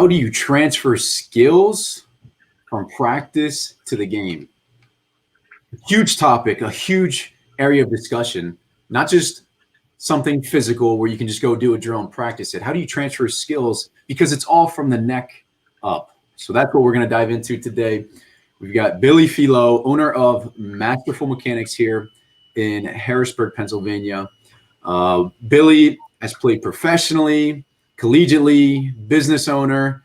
how do you transfer skills from practice to the game? Huge topic, a huge area of discussion, not just something physical where you can just go do a drill and practice it. How do you transfer skills? Because it's all from the neck up. So that's what we're going to dive into today. We've got Billy Felo, owner of Masterful Mechanics here in Harrisburg, Pennsylvania. Billy has played professionally, collegiately, business owner.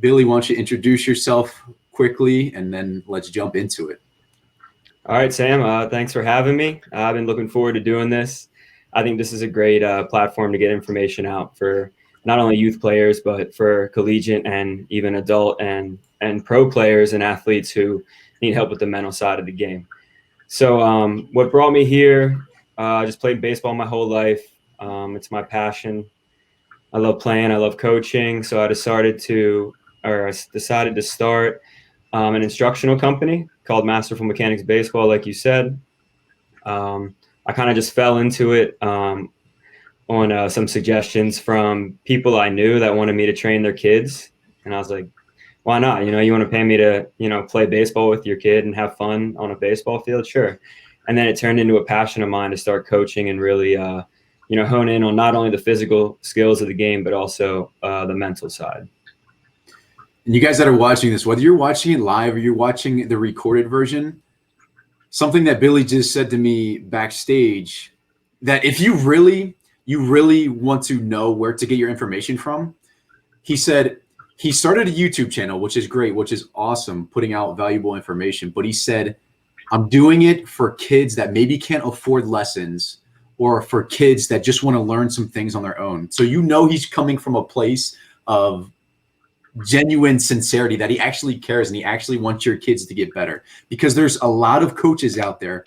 Billy, why don't you introduce yourself quickly, and then let's jump into it. All right, Sam, thanks for having me. I've been looking forward to doing this. I think this is a great platform to get information out for not only youth players, but for collegiate and even adult and pro players and athletes who need help with the mental side of the game. So what brought me here, I just played baseball my whole life. It's my passion. I love playing. I love coaching. So I decided to start an instructional company called Masterful Mechanics Baseball, like you said. I kind of just fell into it on some suggestions from people I knew that wanted me to train their kids. And I was like, why not? You want to pay me to, play baseball with your kid and have fun on a baseball field? Sure. And then it turned into a passion of mine to start coaching and really, hone in on not only the physical skills of the game, but also the mental side. And you guys that are watching this, whether you're watching it live or you're watching the recorded version, something that Billy just said to me backstage, that if you really want to know where to get your information from, he said he started a YouTube channel, which is great, which is awesome, putting out valuable information. But he said, I'm doing it for kids that maybe can't afford lessons, or for kids that just want to learn some things on their own. So he's coming from a place of genuine sincerity, that he actually cares and he actually wants your kids to get better. Because there's a lot of coaches out there,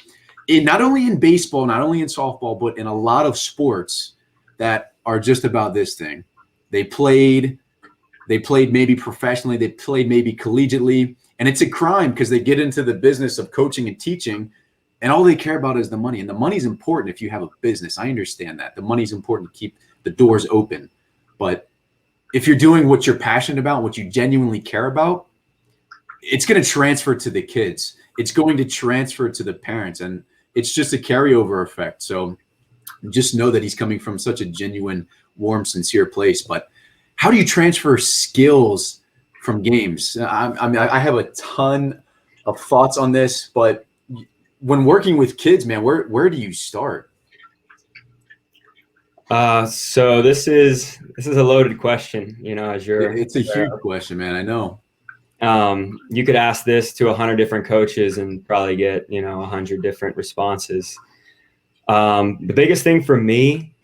not only in baseball, not only in softball, but in a lot of sports that are just about this thing. They played maybe professionally, they played maybe collegiately, and it's a crime because they get into the business of coaching and teaching, and all they care about is the money. And the money's important if you have a business. I understand that. The money's important to keep the doors open. But if you're doing what you're passionate about, what you genuinely care about, it's going to transfer to the kids. It's going to transfer to the parents, and it's just a carryover effect. So just know that he's coming from such a genuine, warm, sincere place. But how do you transfer skills from games? I have a ton of thoughts on this, but when working with kids, man, where do you start? So this is a loaded question, It's a huge question, man. I know. You could ask this to 100 different coaches and probably get, 100 different responses. The biggest thing for me,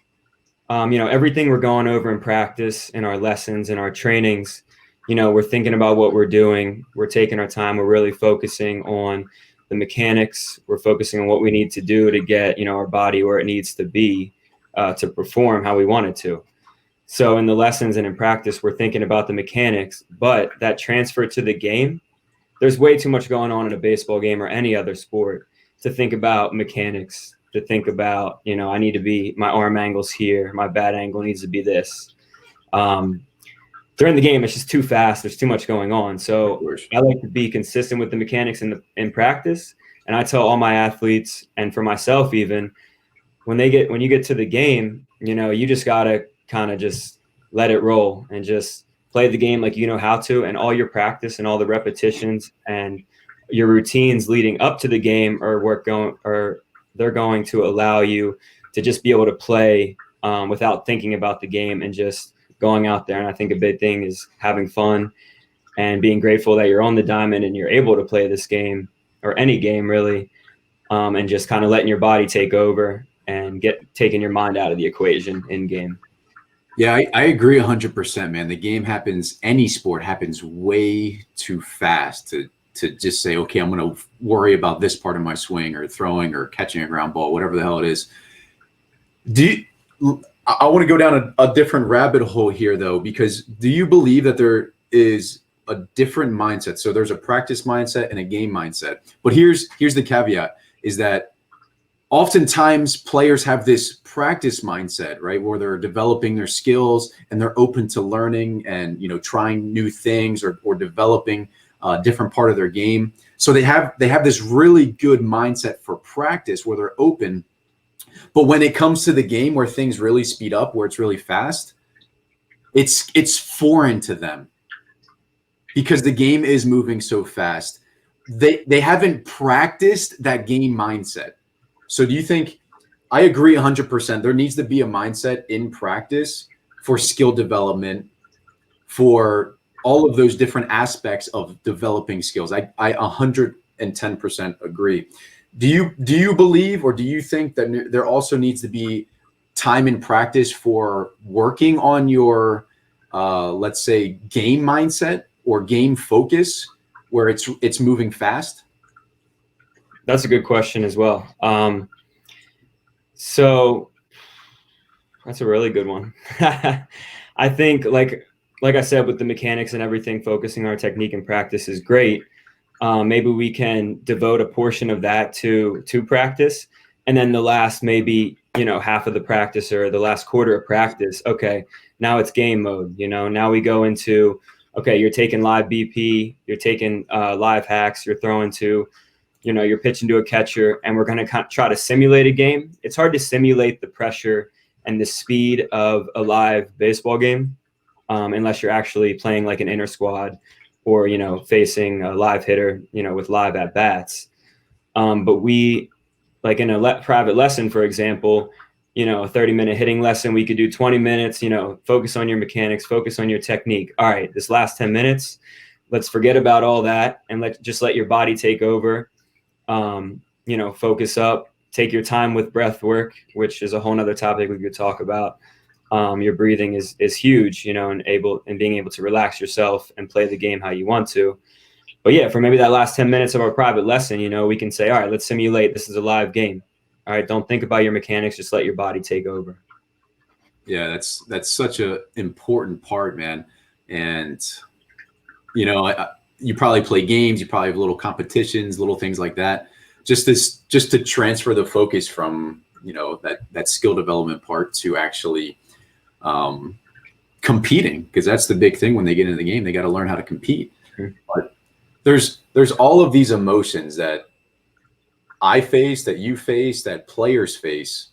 everything we're going over in practice, in our lessons, in our trainings, we're thinking about what we're doing. We're taking our time. We're really focusing on the mechanics. We're focusing on what we need to do to get, our body where it needs to be to perform how we want it to. So in the lessons and in practice, we're thinking about the mechanics, but that transfer to the game, there's way too much going on in a baseball game or any other sport to think about mechanics, to think about, I need to be, my arm angle's here, my bat angle needs to be this. During the game, it's just too fast. There's too much going on. So I like to be consistent with the mechanics in practice. And I tell all my athletes, and for myself even, when you get to the game, you just got to kind of just let it roll and just play the game like you know how to. And all your practice and all the repetitions and your routines leading up to the game they're going to allow you to just be able to play without thinking about the game and just going out there. And I think a big thing is having fun and being grateful that you're on the diamond and you're able to play this game, or any game really, and just kind of letting your body take over and taking your mind out of the equation in game. Yeah, I agree 100%, man. The game happens, any sport happens way too fast to just say, okay, I'm going to worry about this part of my swing or throwing or catching a ground ball, whatever the hell it is. I want to go down a different rabbit hole here, though, because do you believe that there is a different mindset? So there's a practice mindset and a game mindset. But here's the caveat, is that oftentimes players have this practice mindset, right, where they're developing their skills and they're open to learning and, you know, trying new things or developing a different part of their game. So they have this really good mindset for practice where they're open. But when it comes to the game where things really speed up, where it's really fast, it's foreign to them because the game is moving so fast. They haven't practiced that game mindset. So do you think, I agree 100%, there needs to be a mindset in practice for skill development, for all of those different aspects of developing skills. I 110% agree. Do you believe, or do you think that there also needs to be time in practice for working on your, let's say, game mindset or game focus, where it's moving fast? That's a good question as well. So that's a really good one. I think like I said, with the mechanics and everything, focusing our technique and practice is great. Maybe we can devote a portion of that to practice, and then the last maybe, you know, half of the practice or the last quarter of practice. Okay, now it's game mode. You know, now we go into, okay, you're taking live BP, you're taking live hacks, you're throwing to, you know, you're pitching to a catcher, and we're going to try to simulate a game. It's hard to simulate the pressure and the speed of a live baseball game unless you're actually playing like an inter squad or, you know, facing a live hitter, you know, with live at bats. But we, like in a private lesson, for example, you know, a 30-minute hitting lesson, we could do 20 minutes, you know, focus on your mechanics, focus on your technique. All right, this last 10 minutes, let's forget about all that and just let your body take over. You know, focus up, take your time with breath work, which is a whole nother topic we could talk about. Your breathing is huge, you know, and being able to relax yourself and play the game how you want to. But yeah, for maybe that last 10 minutes of our private lesson, you know, we can say, all right, let's simulate. This is a live game. All right, don't think about your mechanics. Just let your body take over. Yeah, that's such a important part, man. And, you know, you probably play games, you probably have little competitions, little things like that. Just to transfer the focus from, you know, that skill development part to actually competing, because that's the big thing when they get into the game. They got to learn how to compete. Mm-hmm. But there's all of these emotions that I face, that you face, that players face,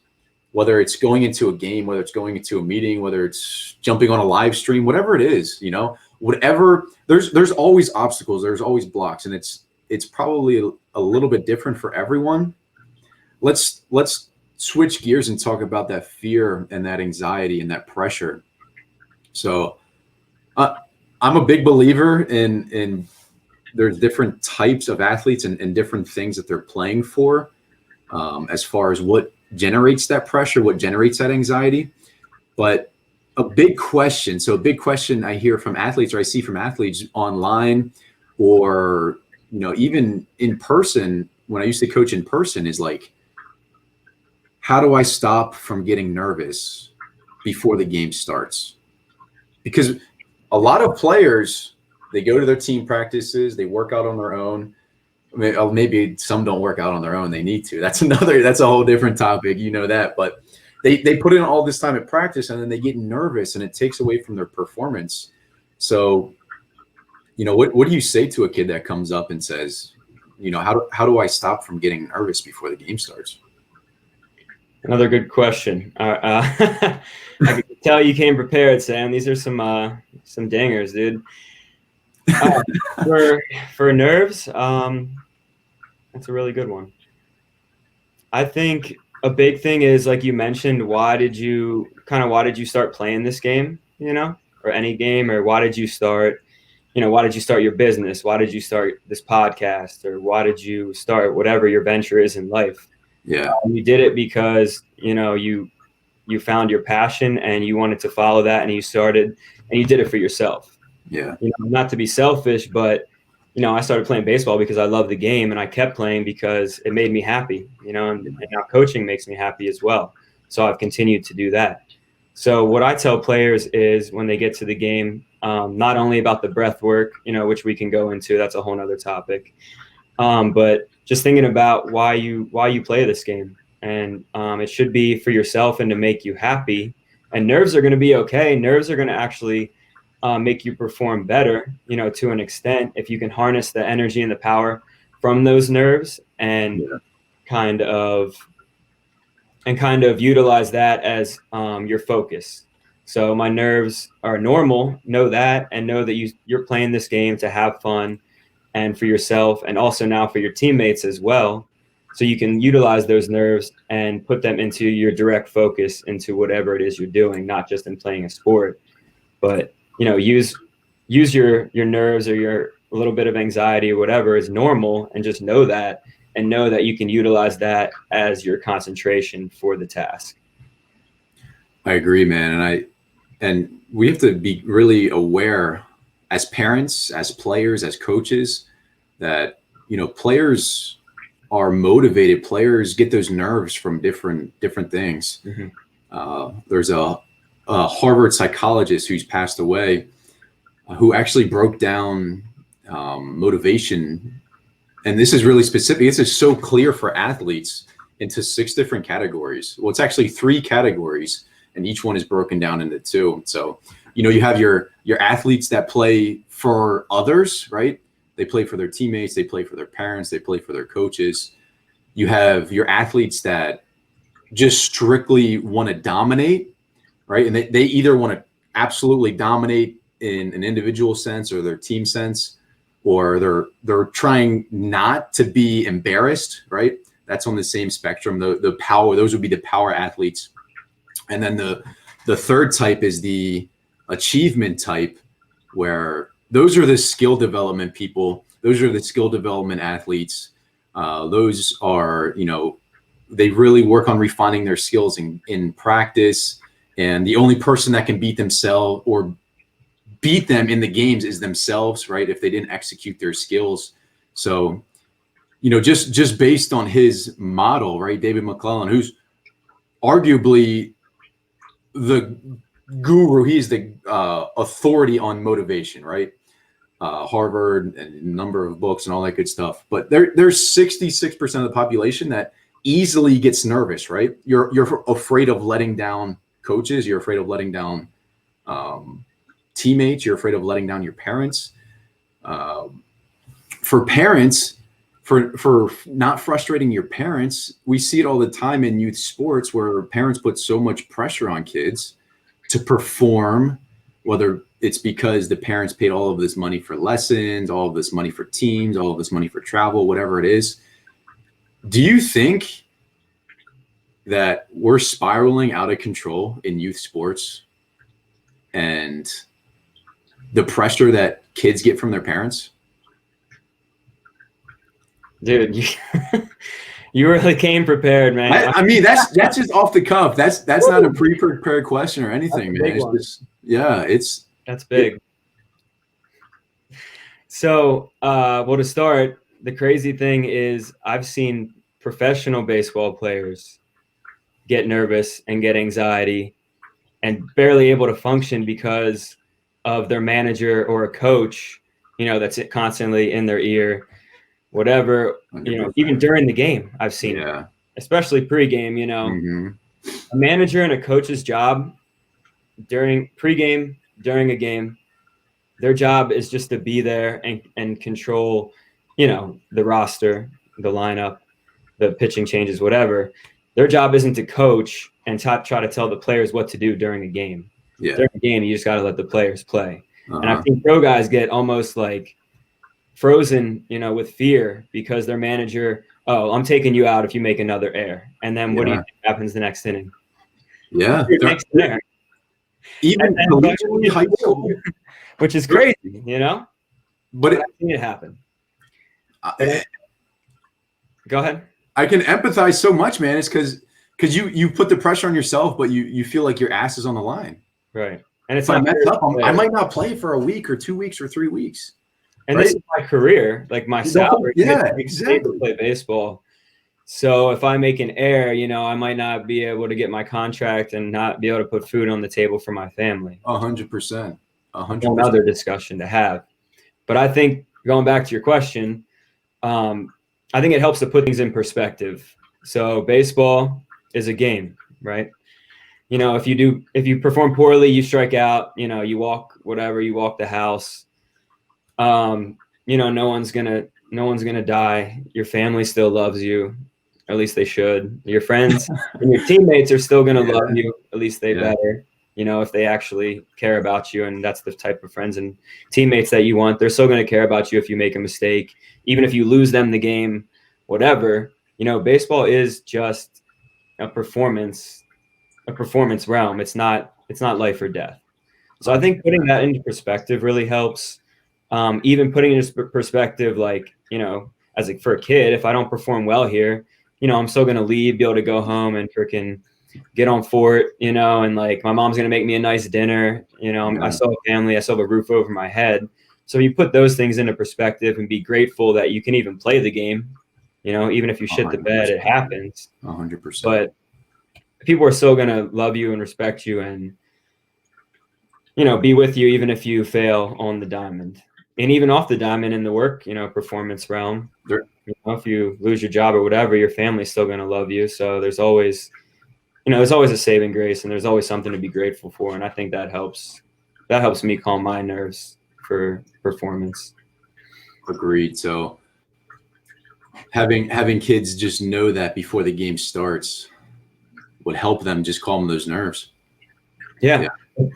whether it's going into a game, whether it's going into a meeting, whether it's jumping on a live stream, whatever it is, you know, whatever, there's always obstacles, there's always blocks, and it's probably a little bit different for everyone. Let's switch gears and talk about that fear and that anxiety and that pressure. So I'm a big believer in there's different types of athletes and different things that they're playing for, as far as what generates that pressure, what generates that anxiety. But a big question I hear from athletes, or I see from athletes online, or, you know, even in person, when I used to coach in person, is like, how do I stop from getting nervous before the game starts? Because a lot of players, they go to their team practices, they work out on their own. Maybe some don't work out on their own, they need to. That's a whole different topic, you know that. But they put in all this time at practice, and then they get nervous, and it takes away from their performance. So, you know, what do you say to a kid that comes up and says, you know, how do I stop from getting nervous before the game starts? Another good question. I can tell you came prepared, Sam. These are some dingers, dude. For nerves, that's a really good one. I think a big thing is, like you mentioned, why did you start playing this game, you know, or any game, or why did you start your business? Why did you start this podcast, or why did you start whatever your venture is in life? Yeah. You did it because, you know, you found your passion and you wanted to follow that, and you started, and you did it for yourself. Yeah. You know, not to be selfish, but, you know, I started playing baseball because I love the game, and I kept playing because it made me happy, you know, and now coaching makes me happy as well. So I've continued to do that. So what I tell players is, when they get to the game, not only about the breath work, you know, which we can go into, that's a whole nother topic, but just thinking about why you play this game. and it should be for yourself and to make you happy. And nerves are going to be okay. Nerves are going to actually make you perform better, to an extent, if you can harness the energy and the power from those nerves and kind of utilize that as your focus. So my nerves are normal, know that, and know that you're playing this game to have fun and for yourself, and also now for your teammates as well. So you can utilize those nerves and put them into your direct focus into whatever it is you're doing, not just in playing a sport, but use your nerves or your little bit of anxiety or whatever is normal, and just know that, and know that you can utilize that as your concentration for the task. I agree, man. And we have to be really aware as parents, as players, as coaches, that, players are motivated. Players get those nerves from different things. Mm-hmm. There's a Harvard psychologist who's passed away who actually broke down motivation. And this is really specific. This is so clear for athletes into 6 different categories. Well, it's actually 3 categories, and each one is broken down into 2. So, you have your athletes that play for others, right? They play for their teammates, they play for their parents, they play for their coaches. You have your athletes that just strictly want to dominate, right? And they either want to absolutely dominate in an individual sense or their team sense, or they're trying not to be embarrassed, right? That's on the same spectrum. The power, those would be the power athletes. And then the third type is the achievement type, where those are the skill development people. Those are the skill development athletes. Those are, they really work on refining their skills in practice. And the only person that can beat themselves or beat them in the games is themselves, right? If they didn't execute their skills. So, just based on his model, right? David McClellan, who's arguably the guru, he's the authority on motivation, right? Harvard and a number of books and all that good stuff. But there's 66% of the population that easily gets nervous, right? You're afraid of letting down coaches. You're afraid of letting down teammates. You're afraid of letting down your parents. For parents, for not frustrating your parents, we see it all the time in youth sports where parents put so much pressure on kids to perform, whether it's because the parents paid all of this money for lessons, all of this money for teams, all of this money for travel, whatever it is. Do you think that we're spiraling out of control in youth sports and the pressure that kids get from their parents? Dude, you really came prepared, man. I mean, that's just off the cuff. That's not a pre-prepared question or anything, man. It's just, that's big. So, well, to start, the crazy thing is I've seen professional baseball players get nervous and get anxiety and barely able to function because of their manager or a coach, that's constantly in their ear. Whatever, even during the game, I've seen it, especially pregame, Mm-hmm. A manager and a coach's job during pregame, during a game, their job is just to be there and control, the roster, the lineup, the pitching changes, whatever. Their job isn't to coach and try to tell the players what to do during a game. Yeah. During a game, you just got to let the players play. And I think pro guys get almost like frozen, with fear because their manager, I'm taking you out if you make another error. And then what do you think happens the next inning? Yeah. Next error. Even high school, which is crazy, But I've seen it happen. Go ahead. I can empathize so much, man. It's because you put the pressure on yourself, but you feel like your ass is on the line. Right. And it's if I mess up, I might not play for a week or 2 weeks or 3 weeks. And this is my career, like my salary. Exactly. To play baseball. So if I make an error, I might not be able to get my contract and not be able to put food on the table for my family. 100%. Another discussion to have. But I think going back to your question, I think it helps to put things in perspective. So baseball is a game, right? You know, if you perform poorly, you strike out, you know, you walk the house. You know, no one's gonna die. Your family still loves you, at least they should. Your friends and your teammates are still gonna love you, at least they better. You know, if they actually care about you, and that's the type of friends and teammates that you want, they're still gonna care about you if you make a mistake, even if you lose them the game, whatever. You know, baseball is just a performance realm. It's not life or death. So I think putting that into perspective really helps. Even putting it into perspective, like, you know, for a kid, if I don't perform well here, you know, I'm still going to leave, be able to go home and freaking get on fort, you know, and like my mom's going to make me a nice dinner, you know, I still have a family, I still have a roof over my head. So you put those things into perspective and be grateful that you can even play the game, you know, even if you shit the bed, it happens. 100%. But people are still going to love you and respect you and, you know, be with you even if you fail on the diamond. And even off the diamond in the work, you know, performance realm, you know, if you lose your job or whatever, your family's still going to love you. So there's always a saving grace, and there's always something to be grateful for. And I think that helps me calm my nerves for performance. Agreed. So having kids just know that before the game starts would help them just calm those nerves. Yeah.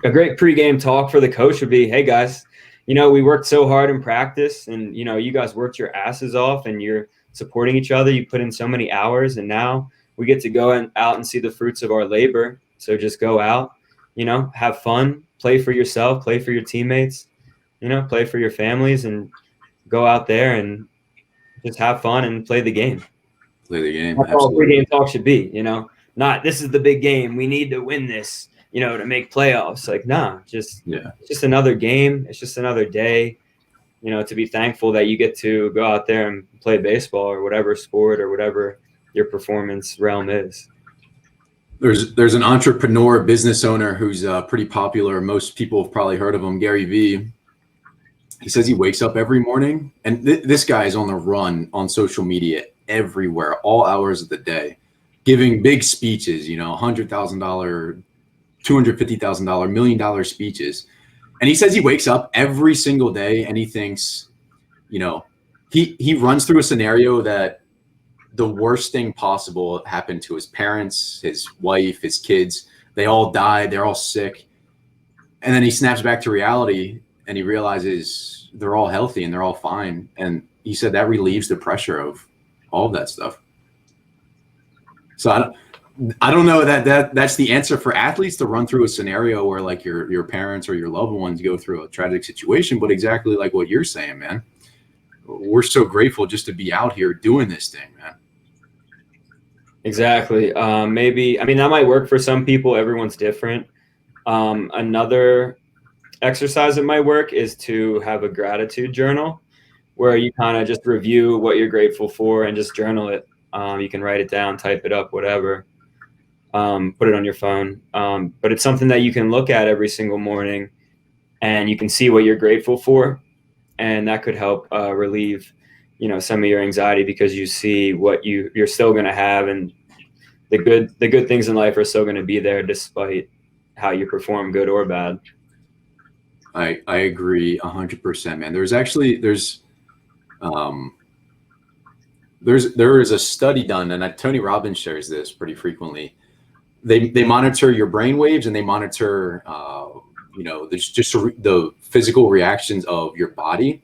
A great pregame talk for the coach would be, hey guys, you know, we worked so hard in practice, and, you know, you guys worked your asses off and you're supporting each other. You put in so many hours, and now we get to go out and see the fruits of our labor. So just go out, you know, have fun, play for yourself, play for your teammates, you know, play for your families, and go out there and just have fun and play the game. Play the game. That's all pregame talk should be, you know, not this is the big game, we need to win this, you know, to make playoffs. Like, nah, it's just another game. It's just another day, you know, to be thankful that you get to go out there and play baseball or whatever sport or whatever your performance realm is. There's an entrepreneur, business owner who's pretty popular. Most people have probably heard of him, Gary Vee. He says he wakes up every morning, and this guy is on the run on social media everywhere, all hours of the day, giving big speeches, you know, $100,000, $250,000, $1 million speeches. And he says he wakes up every single day and he thinks, you know, he runs through a scenario that the worst thing possible happened to his parents, his wife, his kids. They all died. They're all sick. And then he snaps back to reality and he realizes they're all healthy and they're all fine. And he said that relieves the pressure of all of that stuff. So I don't know that's the answer for athletes, to run through a scenario where like your parents or your loved ones go through a tragic situation, but exactly like what you're saying, man. We're so grateful just to be out here doing this thing, man. Exactly. Maybe, I mean, that might work for some people. Everyone's different. Another exercise that might work is to have a gratitude journal where you kind of just review what you're grateful for and just journal it. You can write it down, type it up, whatever. Put it on your phone. But it's something that you can look at every single morning and you can see what you're grateful for. And that could help relieve, you know, some of your anxiety, because you see what you're still going to have, and the good things in life are still going to be there despite how you perform, good or bad. I agree 100%, man. There is a study done, and Tony Robbins shares this pretty frequently. They monitor your brain waves, and they monitor, you know, there's just the physical reactions of your body,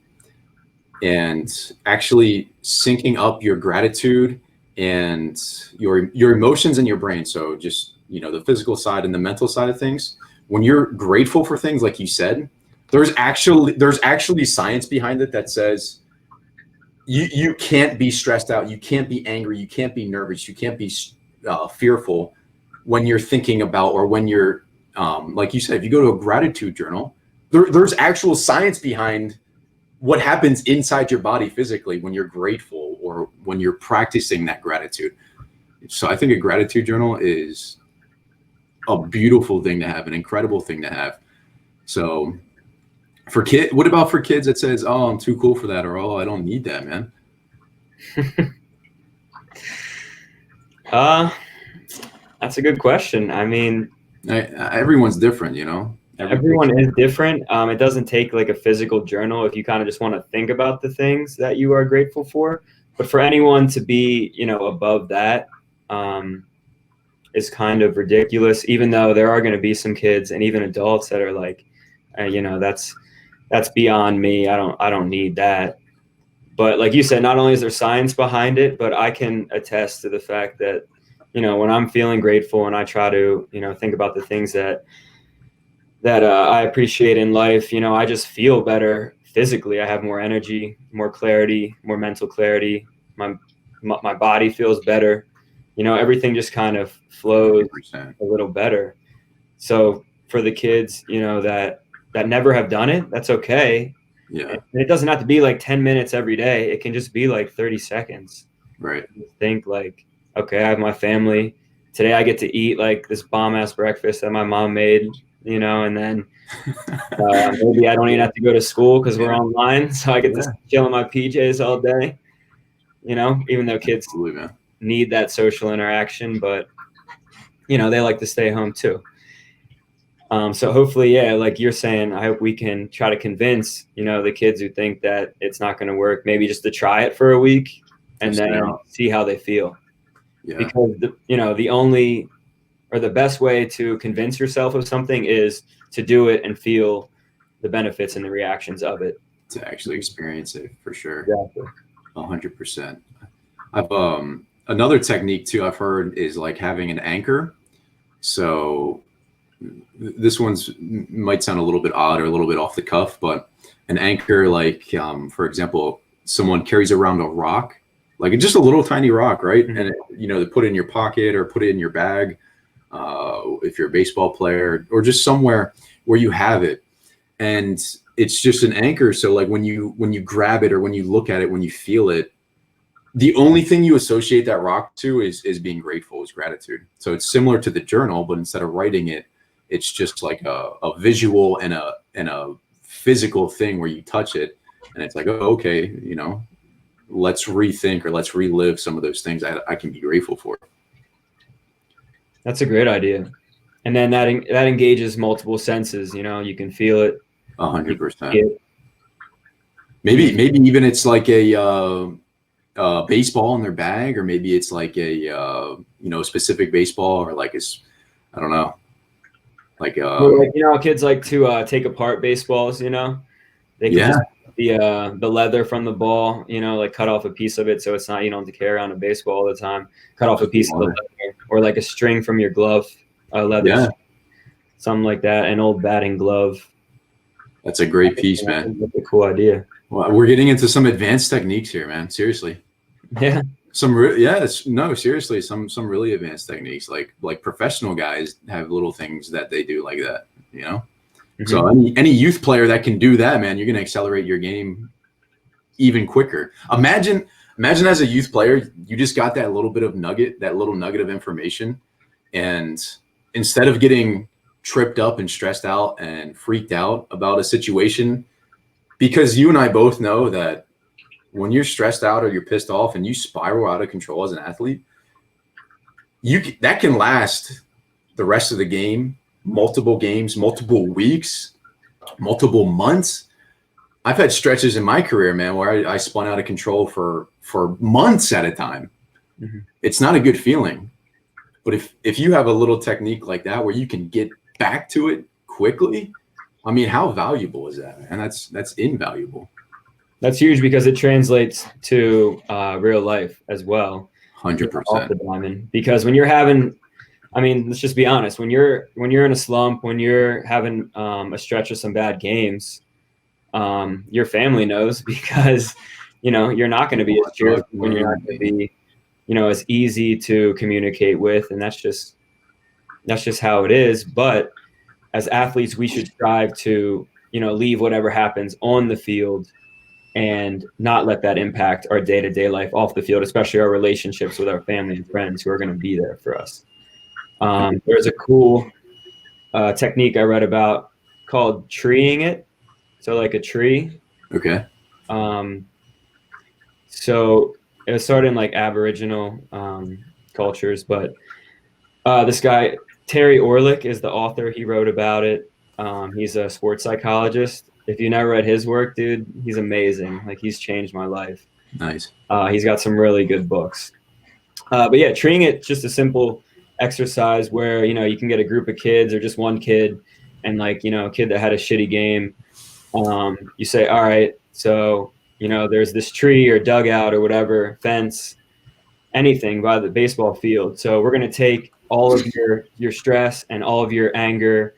and actually syncing up your gratitude and your emotions in your brain. So just, you know, the physical side and the mental side of things. When you're grateful for things, like you said, there's actually science behind it that says you can't be stressed out, you can't be angry, you can't be nervous, you can't be fearful when you're thinking about, or when you're like you said, if you go to a gratitude journal, there's actual science behind what happens inside your body physically when you're grateful or when you're practicing that gratitude. So I think a gratitude journal is a beautiful thing to have, an incredible thing to have. So what about for kids that says, oh, I'm too cool for that, or oh, I don't need that, man? That's a good question. I mean, Everyone's different, you know. everyone is different. It doesn't take like a physical journal if you kind of just want to think about the things that you are grateful for. But for anyone to be, above that, is kind of ridiculous. Even though there are going to be some kids and even adults that are like, that's beyond me. I don't need that. But like you said, not only is there science behind it, but I can attest to the fact that, when I'm feeling grateful and I try to, think about the things that I appreciate in life, I just feel better physically. I have more energy, more clarity, more mental clarity. My body feels better. Everything just kind of flows 100%. a little better. So for the kids, that never have done it, that's okay. Yeah. And it doesn't have to be like 10 minutes every day. It can just be like 30 seconds. Right. Think like, okay, I have my family. Today I get to eat like this bomb ass breakfast that my mom made, and then maybe I don't even have to go to school because we're online. So I get to chill in my PJs all day, even though kids need that social interaction, but they like to stay home too. So hopefully, like you're saying, I hope we can try to convince, the kids who think that it's not going to work, maybe just to try it for a week and then see how they feel. Yeah. Because, the only or the best way to convince yourself of something is to do it and feel the benefits and the reactions of it. To actually experience it, for sure. Exactly. 100%. I've another technique too I've heard is like having an anchor. So this one's might sound a little bit odd or a little bit off the cuff, but an anchor, like for example, someone carries around a rock, like just a little tiny rock, right? Mm-hmm. And they put it in your pocket or put it in your bag, if you're a baseball player, or just somewhere where you have it, and it's just an anchor. So like when you grab it or when you look at it, when you feel it, the only thing you associate that rock to is being grateful, is gratitude. So it's similar to the journal, but instead of writing it, it's just like a visual and a physical thing where you touch it, and it's like, oh, okay, let's rethink or let's relive some of those things I can be grateful for. That's a great idea. And then that engages multiple senses. You can feel it. 100%. Maybe even it's like a baseball in their bag, or maybe it's like a specific baseball, or like I don't know. Like kids like to take apart baseballs. They can just the leather from the ball, like cut off a piece of it, so it's not, you don't have to carry around a baseball all the time. Cut off a piece of the leather, or like a string from your glove, leather, something like that. An old batting glove. That's a great piece, man. That's a cool idea. Well, we're getting into some advanced techniques here, man. Seriously. Yeah. Seriously, some really advanced techniques. Like professional guys have little things that they do like that, Mm-hmm. So any youth player that can do that, man, you're going to accelerate your game even quicker. Imagine as a youth player, you just got that little nugget of information, and instead of getting tripped up and stressed out and freaked out about a situation, because you and I both know that when you're stressed out or you're pissed off and you spiral out of control as an athlete, that can last the rest of the game, multiple games, multiple weeks, multiple months. I've had stretches in my career, man, where I spun out of control for months at a time. Mm-hmm. It's not a good feeling. But if you have a little technique like that where you can get back to it quickly, I mean, how valuable is that, man? That's invaluable. That's huge, because it translates to real life as well. 100%. Off the diamond. Because when you're having, let's just be honest, when you're in a slump, when you're having a stretch of some bad games, your family knows, because you're not going to be as cheerful, when you're not going to be as easy to communicate with, and that's just how it is. But as athletes, we should strive to leave whatever happens on the field and not let that impact our day-to-day life off the field, especially our relationships with our family and friends who are going to be there for us. There's a cool technique I read about called treeing it. So like a tree. Okay. So it was started in like Aboriginal cultures. But this guy, Terry Orlick, is the author. He wrote about it. He's a sports psychologist. If you never read his work, dude, he's amazing. Like, he's changed my life. Nice. He's got some really good books. But yeah, treating it just a simple exercise where, you can get a group of kids or just one kid, and like, a kid that had a shitty game. You say, all right, so, there's this tree or dugout or whatever, fence, anything by the baseball field. So we're going to take all of your stress and all of your anger,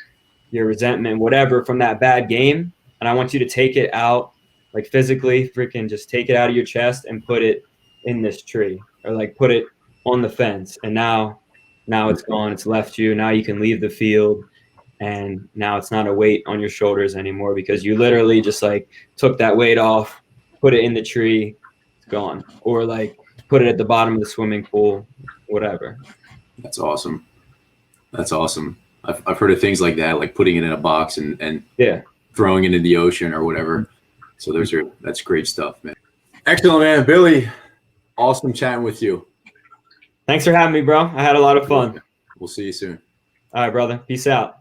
your resentment, whatever from that bad game. And I want you to take it out, like physically, freaking just take it out of your chest and put it in this tree, or like put it on the fence. And now it's gone. It's left you. Now you can leave the field. And now it's not a weight on your shoulders anymore, because you literally just like took that weight off, put it in the tree, it's gone. Or like put it at the bottom of the swimming pool, whatever. That's awesome. That's awesome. I've heard of things like that, like putting it in a box and Yeah, throwing it in the ocean or whatever. So that's great stuff, man. Excellent, man. Billy, awesome chatting with you. thanks for having me, bro. I had a lot of fun. We'll see you soon. All right, brother. Peace out.